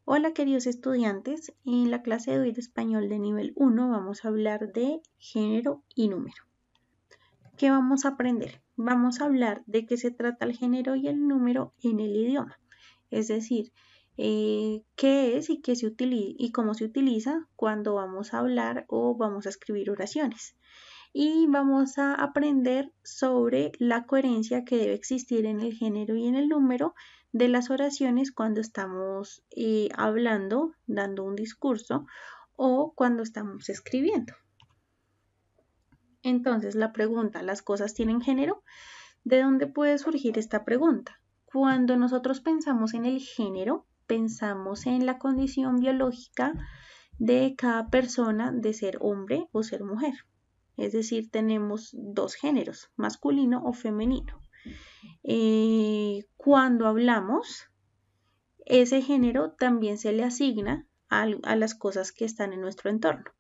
Hola queridos estudiantes, en la clase de hoy de español de nivel 1 vamos a hablar de género y número. ¿Qué vamos a aprender? Vamos a hablar de qué se trata el género y el número en el idioma, es decir, qué es y qué se utiliza y cómo se utiliza cuando vamos a hablar o vamos a escribir oraciones. Y vamos a aprender sobre la coherencia que debe existir en el género y en el número de las oraciones cuando estamos hablando, dando un discurso o cuando estamos escribiendo. Entonces, la pregunta, ¿las cosas tienen género? ¿De dónde puede surgir esta pregunta? Cuando nosotros pensamos en el género, pensamos en la condición biológica de cada persona de ser hombre o ser mujer. Es decir, tenemos dos géneros, masculino o femenino. Cuando hablamos, ese género también se le asigna a las cosas que están en nuestro entorno.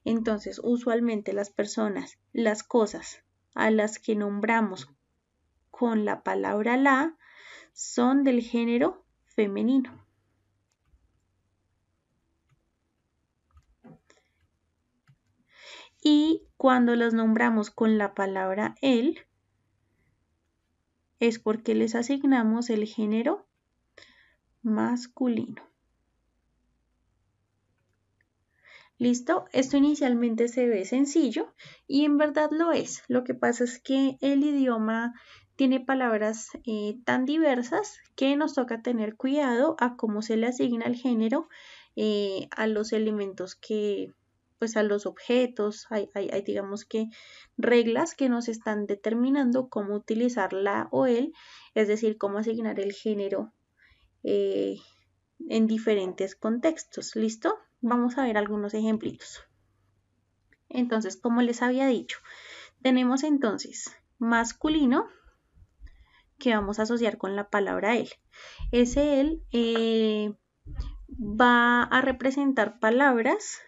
Entonces, usualmente las personas, las cosas a las que nombramos con la palabra la son del género femenino. Y cuando las nombramos con la palabra él, es porque les asignamos el género masculino. ¿Listo? Esto inicialmente se ve sencillo y en verdad lo es. Lo que pasa es que el idioma tiene palabras tan diversas que nos toca tener cuidado a cómo se le asigna el género a los elementos que, pues a los objetos, hay digamos que reglas que nos están determinando cómo utilizar la o el, es decir, cómo asignar el género en diferentes contextos. ¿Listo? Vamos a ver algunos ejemplitos. Entonces, como les había dicho, tenemos entonces masculino que vamos a asociar con la palabra él. Ese él va a representar palabras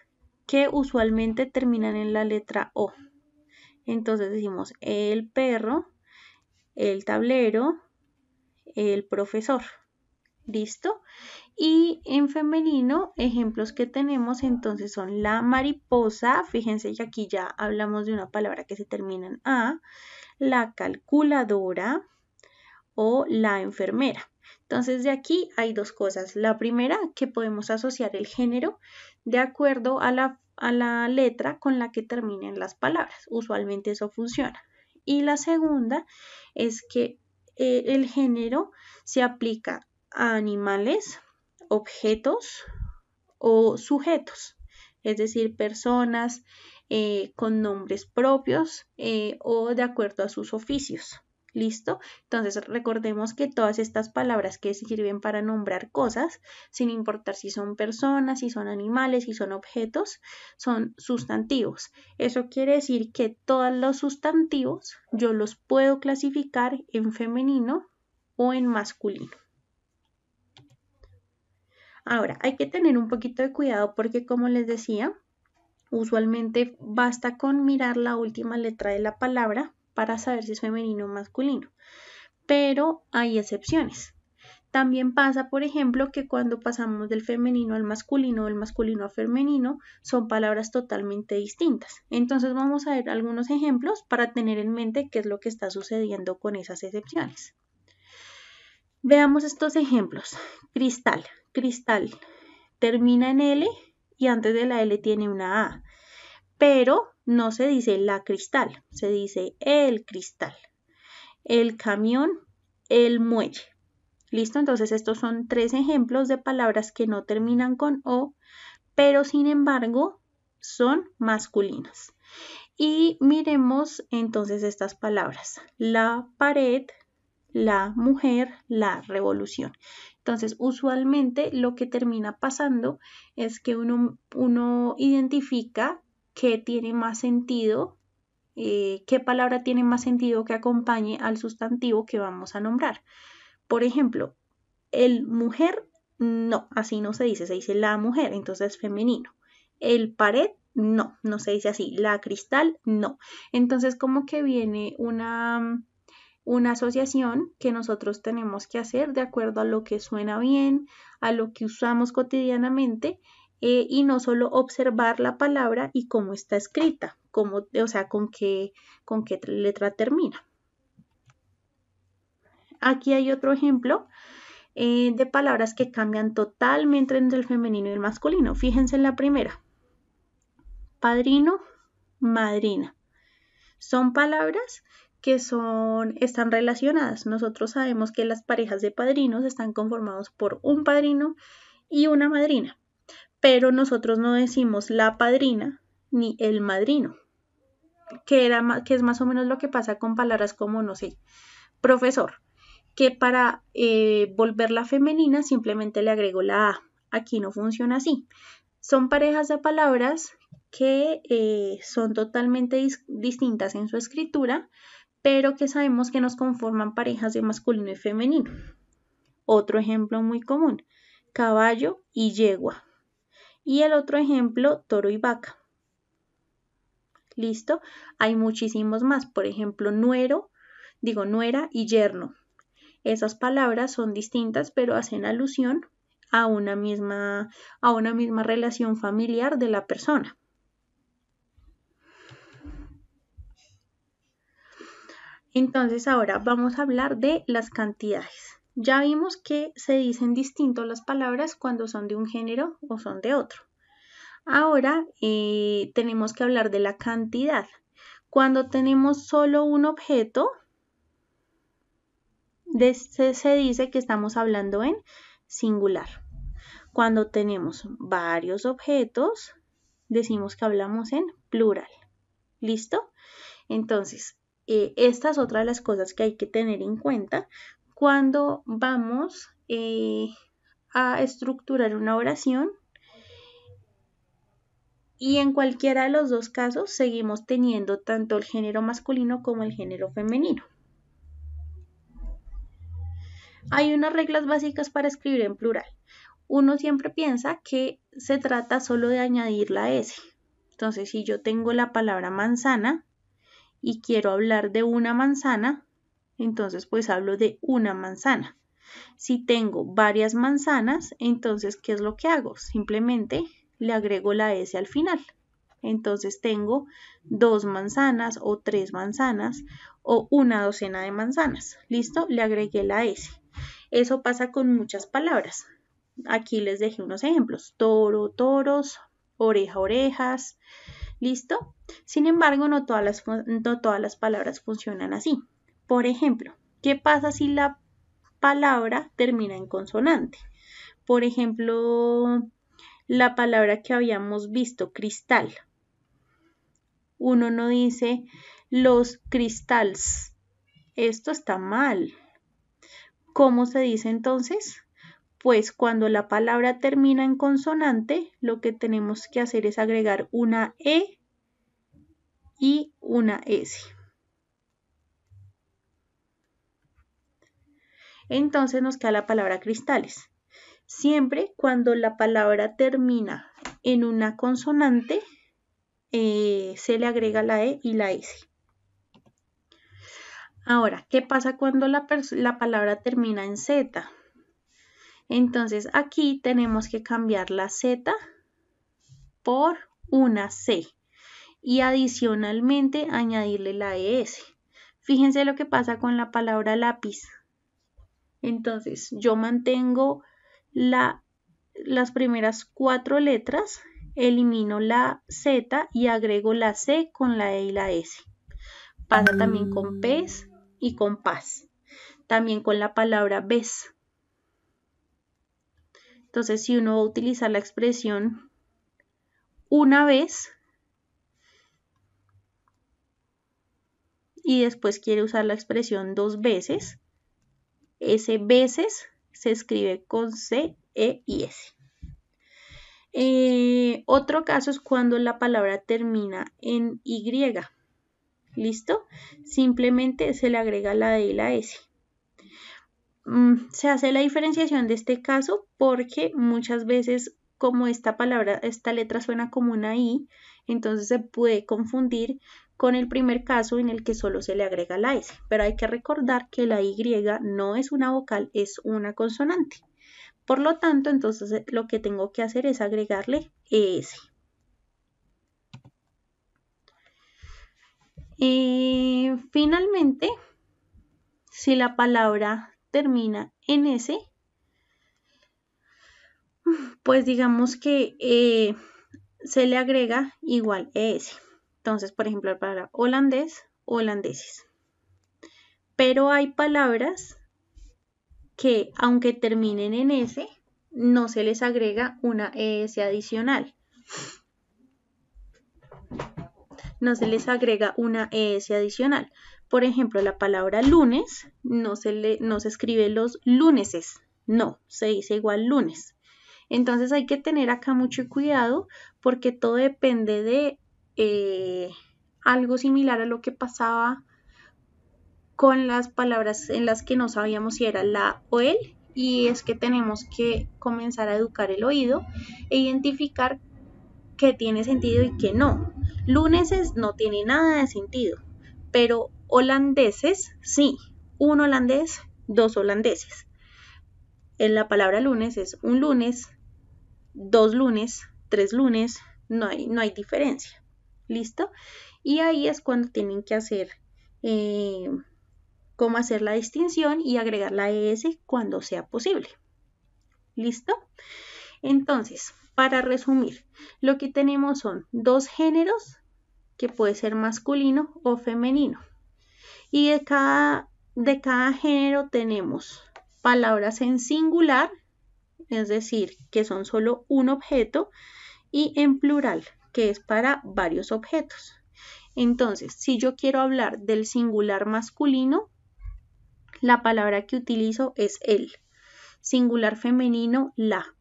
que usualmente terminan en la letra O. Entonces decimos el perro, el tablero, el profesor. ¿Listo? Y en femenino, ejemplos que tenemos entonces son la mariposa, fíjense que aquí ya hablamos de una palabra que se termina en A, la calculadora o la enfermera. Entonces de aquí hay dos cosas. La primera, que podemos asociar el género de acuerdo a la letra con la que terminen las palabras. Usualmente eso funciona. Y la segunda es que el género se aplica a animales, objetos o sujetos, es decir, personas con nombres propios o de acuerdo a sus oficios. ¿Listo? Entonces recordemos que todas estas palabras que sirven para nombrar cosas, sin importar si son personas, si son animales, si son objetos, son sustantivos. Eso quiere decir que todos los sustantivos yo los puedo clasificar en femenino o en masculino. Ahora, hay que tener un poquito de cuidado porque, como les decía, usualmente basta con mirar la última letra de la palabra para saber si es femenino o masculino. Pero hay excepciones. También pasa, por ejemplo, que cuando pasamos del femenino al masculino o del masculino al femenino, son palabras totalmente distintas. Entonces vamos a ver algunos ejemplos para tener en mente qué es lo que está sucediendo con esas excepciones. Veamos estos ejemplos. Cristal. Cristal termina en L y antes de la L tiene una A. Pero no se dice la cristal, se dice el cristal. El camión, el muelle. ¿Listo? Entonces estos son tres ejemplos de palabras que no terminan con O, pero sin embargo son masculinas. Y miremos entonces estas palabras. La pared, la mujer, la revolución. Entonces, usualmente lo que termina pasando es que uno identifica qué tiene más sentido, qué palabra tiene más sentido que acompañe al sustantivo que vamos a nombrar. Por ejemplo, el mujer, no, así no se dice la mujer, entonces es femenino. El pared, no se dice así. La cristal, no. Entonces, como que viene una una asociación que nosotros tenemos que hacer de acuerdo a lo que suena bien, a lo que usamos cotidianamente y no solo observar la palabra y cómo está escrita, o sea, con qué letra termina. Aquí hay otro ejemplo de palabras que cambian totalmente entre el femenino y el masculino. Fíjense en la primera. Padrino, madrina. Son palabras que están relacionadas. Nosotros sabemos que las parejas de padrinos están conformados por un padrino y una madrina, pero nosotros no decimos la padrina ni el madrino, que es más o menos lo que pasa con palabras como, no sé, profesor, que para volverla femenina simplemente le agrego la A. Aquí no funciona así. Son parejas de palabras que son totalmente distintas en su escritura, pero que sabemos que nos conforman parejas de masculino y femenino. Otro ejemplo muy común, caballo y yegua. Y el otro ejemplo, toro y vaca. ¿Listo? Hay muchísimos más. Por ejemplo, nuera y yerno. Esas palabras son distintas, pero hacen alusión a una misma relación familiar de la persona. Entonces ahora vamos a hablar de las cantidades. Ya vimos que se dicen distinto las palabras cuando son de un género o son de otro. Ahora tenemos que hablar de la cantidad. Cuando tenemos solo un objeto, se dice que estamos hablando en singular. Cuando tenemos varios objetos, decimos que hablamos en plural. ¿Listo? Entonces, esta es otra de las cosas que hay que tener en cuenta cuando vamos a estructurar una oración. Y en cualquiera de los dos casos seguimos teniendo tanto el género masculino como el género femenino. Hay unas reglas básicas para escribir en plural. Uno siempre piensa que se trata solo de añadir la S. Entonces, si yo tengo la palabra manzana y quiero hablar de una manzana, entonces pues hablo de una manzana. Si tengo varias manzanas, entonces, ¿qué es lo que hago? Simplemente le agrego la S al final. Entonces tengo 2 manzanas o 3 manzanas o una docena de manzanas. ¿Listo? Le agregué la S. Eso pasa con muchas palabras. Aquí les dejé unos ejemplos. Toro, toros, oreja, orejas. ¿Listo? Sin embargo, no todas las palabras funcionan así. Por ejemplo, ¿qué pasa si la palabra termina en consonante? Por ejemplo, la palabra que habíamos visto, cristal. Uno no dice los cristales. Esto está mal. ¿Cómo se dice entonces? Pues cuando la palabra termina en consonante, lo que tenemos que hacer es agregar una E y una S. Entonces nos queda la palabra cristales. Siempre cuando la palabra termina en una consonante, se le agrega la E y la S. Ahora, ¿qué pasa cuando la palabra termina en Z? Entonces aquí tenemos que cambiar la Z por una C y adicionalmente añadirle la ES. Fíjense lo que pasa con la palabra lápiz. Entonces yo mantengo las primeras 4 letras, elimino la Z y agrego la C con la E y la S. Pasa también con pez y con paz. También con la palabra ves. Entonces, si uno va a utilizar la expresión una vez y después quiere usar la expresión 2 veces, ese veces se escribe con C, E y S. Otro caso es cuando la palabra termina en Y. ¿Listo? Simplemente se le agrega la D y la S. Se hace la diferenciación de este caso porque muchas veces como esta letra suena como una I, entonces se puede confundir con el primer caso en el que solo se le agrega la S, pero hay que recordar que la Y no es una vocal, es una consonante. Por lo tanto, entonces lo que tengo que hacer es agregarle ES. Finalmente, si la palabra termina en S, pues digamos que se le agrega igual ES. Entonces, por ejemplo, la palabra holandés, holandeses. Pero hay palabras que, aunque terminen en S, no se les agrega una ES adicional. No se les agrega una ES adicional. Por ejemplo, la palabra lunes no se escribe los luneses, no, se dice igual lunes. Entonces hay que tener acá mucho cuidado porque todo depende de algo similar a lo que pasaba con las palabras en las que no sabíamos si era la o el, y es que tenemos que comenzar a educar el oído e identificar qué tiene sentido y qué no. Luneses no tiene nada de sentido, pero holandeses sí. Un holandés, dos holandeses. En la palabra lunes es un lunes, dos lunes, tres lunes, no hay diferencia. ¿Listo? Y ahí es cuando tienen que hacer cómo hacer la distinción y agregar la ES cuando sea posible. ¿Listo? Entonces, para resumir, lo que tenemos son dos géneros que puede ser masculino o femenino. Y de cada género tenemos palabras en singular, es decir, que son solo un objeto, y en plural, que es para varios objetos. Entonces, si yo quiero hablar del singular masculino, la palabra que utilizo es el. Singular femenino, la.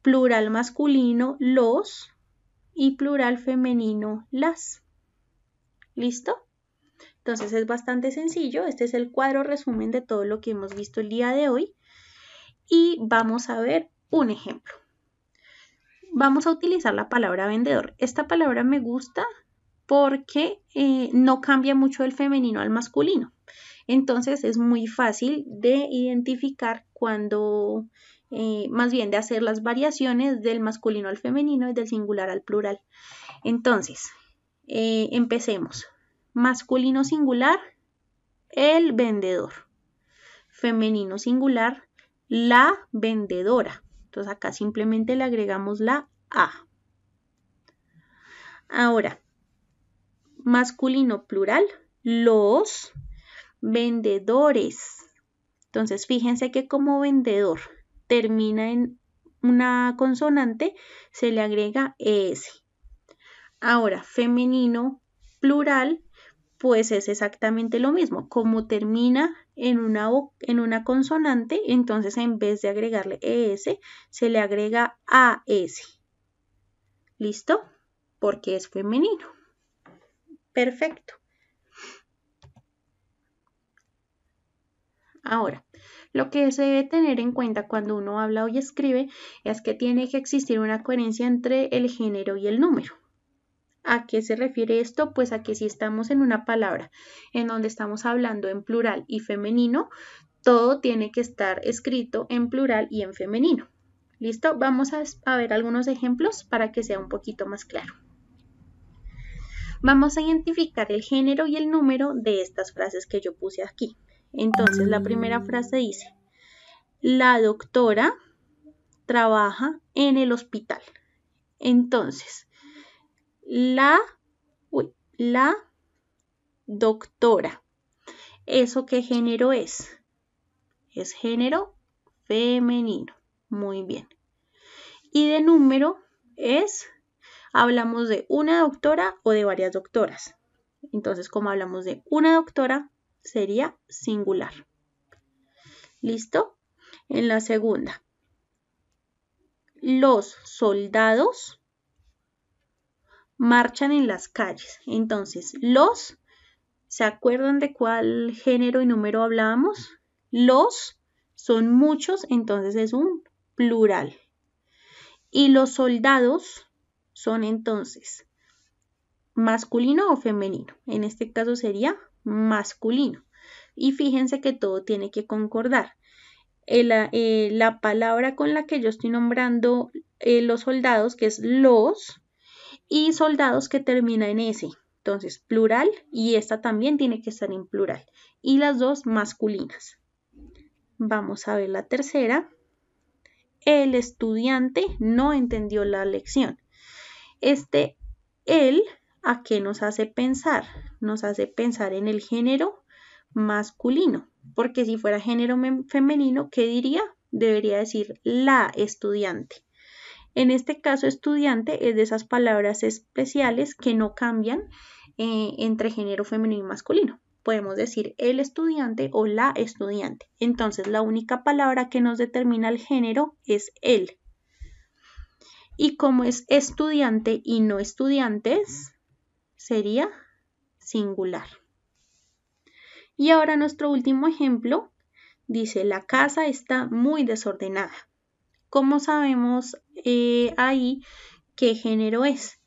Plural masculino, los. Y plural femenino, las. ¿Listo? Entonces es bastante sencillo. Este es el cuadro resumen de todo lo que hemos visto el día de hoy. Y vamos a ver un ejemplo. Vamos a utilizar la palabra vendedor. Esta palabra me gusta porque no cambia mucho del femenino al masculino. Entonces es muy fácil de identificar cuando, más bien de hacer las variaciones del masculino al femenino y del singular al plural. Entonces, empecemos. Masculino singular, el vendedor. Femenino singular, la vendedora. Entonces acá simplemente le agregamos la A. Ahora, masculino plural, los vendedores. Entonces, fíjense que como vendedor termina en una consonante, se le agrega ES. Ahora, femenino plural, pues es exactamente lo mismo. Como termina en una consonante, entonces en vez de agregarle ES, se le agrega AS. ¿Listo? Porque es femenino. Perfecto. Ahora, lo que se debe tener en cuenta cuando uno habla y escribe es que tiene que existir una coherencia entre el género y el número. ¿A qué se refiere esto? Pues a que si estamos en una palabra en donde estamos hablando en plural y femenino, todo tiene que estar escrito en plural y en femenino. ¿Listo? Vamos a ver algunos ejemplos para que sea un poquito más claro. Vamos a identificar el género y el número de estas frases que yo puse aquí. Entonces, la primera frase dice, la doctora trabaja en el hospital. Entonces, la doctora. ¿Eso qué género es? Es género femenino. Muy bien. Y de número es, hablamos de una doctora o de varias doctoras. Entonces, como hablamos de una doctora, sería singular. ¿Listo? En la segunda, los soldados marchan en las calles. Entonces, los, ¿se acuerdan de cuál género y número hablábamos? Los son muchos, entonces es un plural. Y los soldados son entonces masculino o femenino. En este caso sería masculino. Y fíjense que todo tiene que concordar. La palabra con la que yo estoy nombrando los soldados, que es los, y soldados que termina en S. Entonces, plural, y esta también tiene que estar en plural. Y las dos masculinas. Vamos a ver la tercera. El estudiante no entendió la lección. Él, ¿a qué nos hace pensar? Nos hace pensar en el género masculino. Porque si fuera género femenino, ¿qué diría? Debería decir la estudiante. En este caso, estudiante es de esas palabras especiales que no cambian entre género femenino y masculino. Podemos decir el estudiante o la estudiante. Entonces, la única palabra que nos determina el género es él. Y como es estudiante y no estudiantes, sería singular. Y ahora nuestro último ejemplo dice: la casa está muy desordenada. ¿Cómo sabemos ahí qué género es?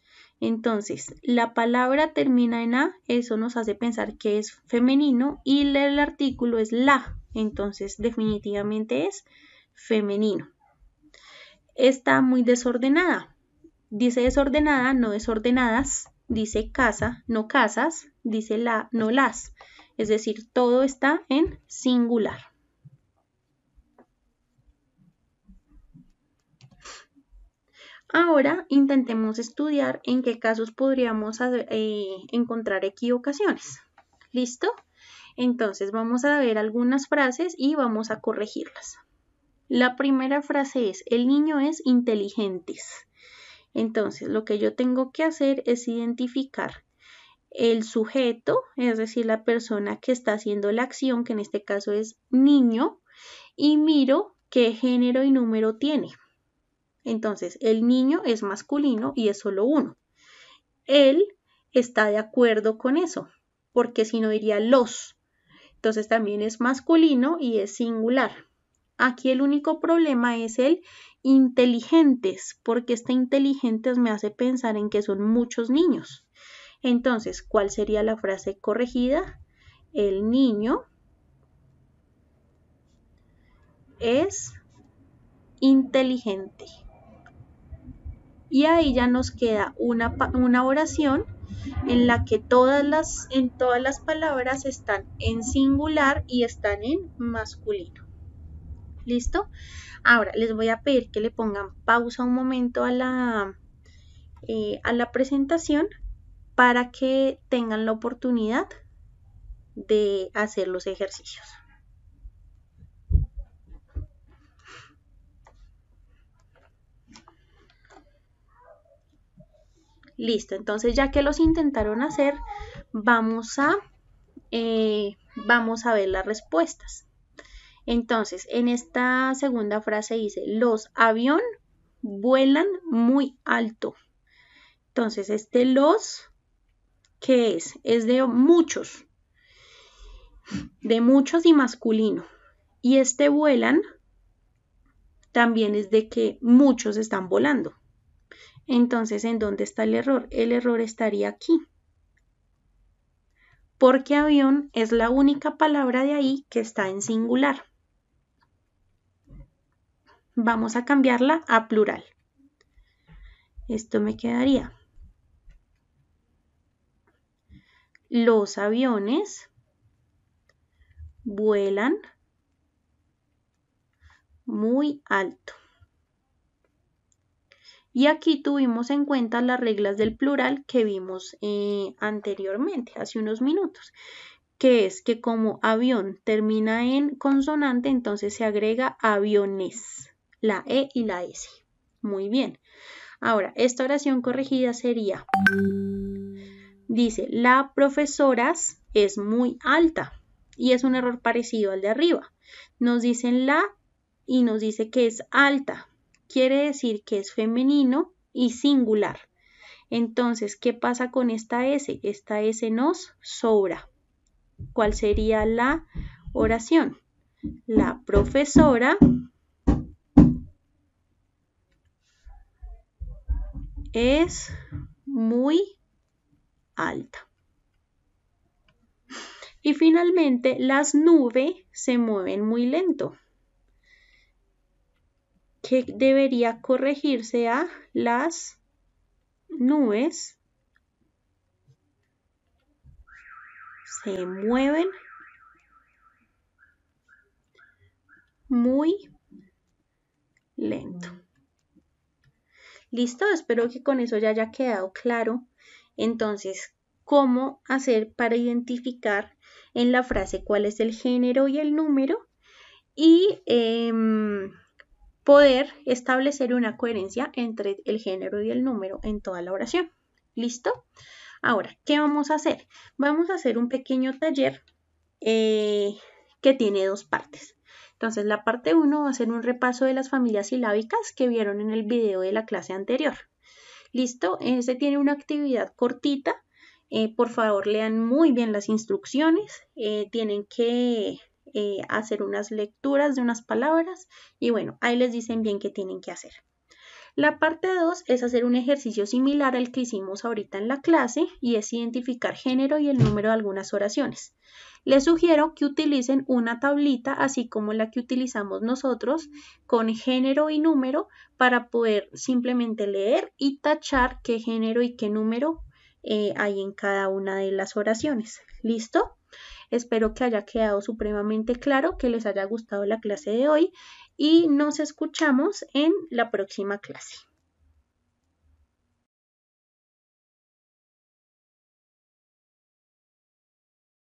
Entonces, la palabra termina en A, eso nos hace pensar que es femenino y el artículo es la, entonces definitivamente es femenino. Está muy desordenada. Dice desordenada, no desordenadas. Dice casa, no casas. Dice la, no las. Es decir, todo está en singular. Ahora intentemos estudiar en qué casos podríamos encontrar equivocaciones. ¿Listo? Entonces vamos a ver algunas frases y vamos a corregirlas. La primera frase es: el niño es inteligente. Entonces lo que yo tengo que hacer es identificar el sujeto, es decir, la persona que está haciendo la acción, que en este caso es niño, y miro qué género y número tiene. Entonces, el niño es masculino y es solo uno. Él está de acuerdo con eso, porque si no diría los. Entonces, también es masculino y es singular. Aquí el único problema es el inteligentes, porque este inteligentes me hace pensar en que son muchos niños. Entonces, ¿cuál sería la frase corregida? El niño es inteligente. Y ahí ya nos queda una oración en la que todas las palabras están en singular y están en masculino. ¿Listo? Ahora les voy a pedir que le pongan pausa un momento a la presentación para que tengan la oportunidad de hacer los ejercicios. Listo, entonces ya que los intentaron hacer, vamos a ver las respuestas. Entonces, en esta segunda frase dice: los aviones vuelan muy alto. Entonces, los, ¿qué es? Es de muchos y masculino. Y vuelan también es de que muchos están volando. Entonces, ¿en dónde está el error? El error estaría aquí. Porque avión es la única palabra de ahí que está en singular. Vamos a cambiarla a plural. Esto me quedaría: los aviones vuelan muy alto. Y aquí tuvimos en cuenta las reglas del plural que vimos anteriormente, hace unos minutos, que es que como avión termina en consonante, entonces se agrega aviones, la E y la S. Muy bien. Ahora, esta oración corregida sería: dice, la profesora es muy alta. Y es un error parecido al de arriba. Nos dicen la y nos dice que es alta. Quiere decir que es femenino y singular. Entonces, ¿qué pasa con esta S? Esta S nos sobra. ¿Cuál sería la oración? La profesora es muy alta. Y finalmente, las nubes se mueven muy lento. ¿Qué debería corregirse a las nubes se mueven muy lento? ¿Listo? Espero que con eso ya haya quedado claro. Entonces, ¿cómo hacer para identificar en la frase cuál es el género y el número? Y poder establecer una coherencia entre el género y el número en toda la oración. ¿Listo? Ahora, ¿qué vamos a hacer? Vamos a hacer un pequeño taller que tiene dos partes. Entonces, la parte 1 va a ser un repaso de las familias silábicas que vieron en el video de la clase anterior. ¿Listo? Este tiene una actividad cortita. Por favor, lean muy bien las instrucciones. Tienen que hacer unas lecturas de unas palabras y bueno, ahí les dicen bien qué tienen que hacer. La parte 2 es hacer un ejercicio similar al que hicimos ahorita en la clase y es identificar género y el número de algunas oraciones. Les sugiero que utilicen una tablita así como la que utilizamos nosotros con género y número para poder simplemente leer y tachar qué género y qué número hay en cada una de las oraciones. ¿Listo? Espero que haya quedado supremamente claro, que les haya gustado la clase de hoy y nos escuchamos en la próxima clase.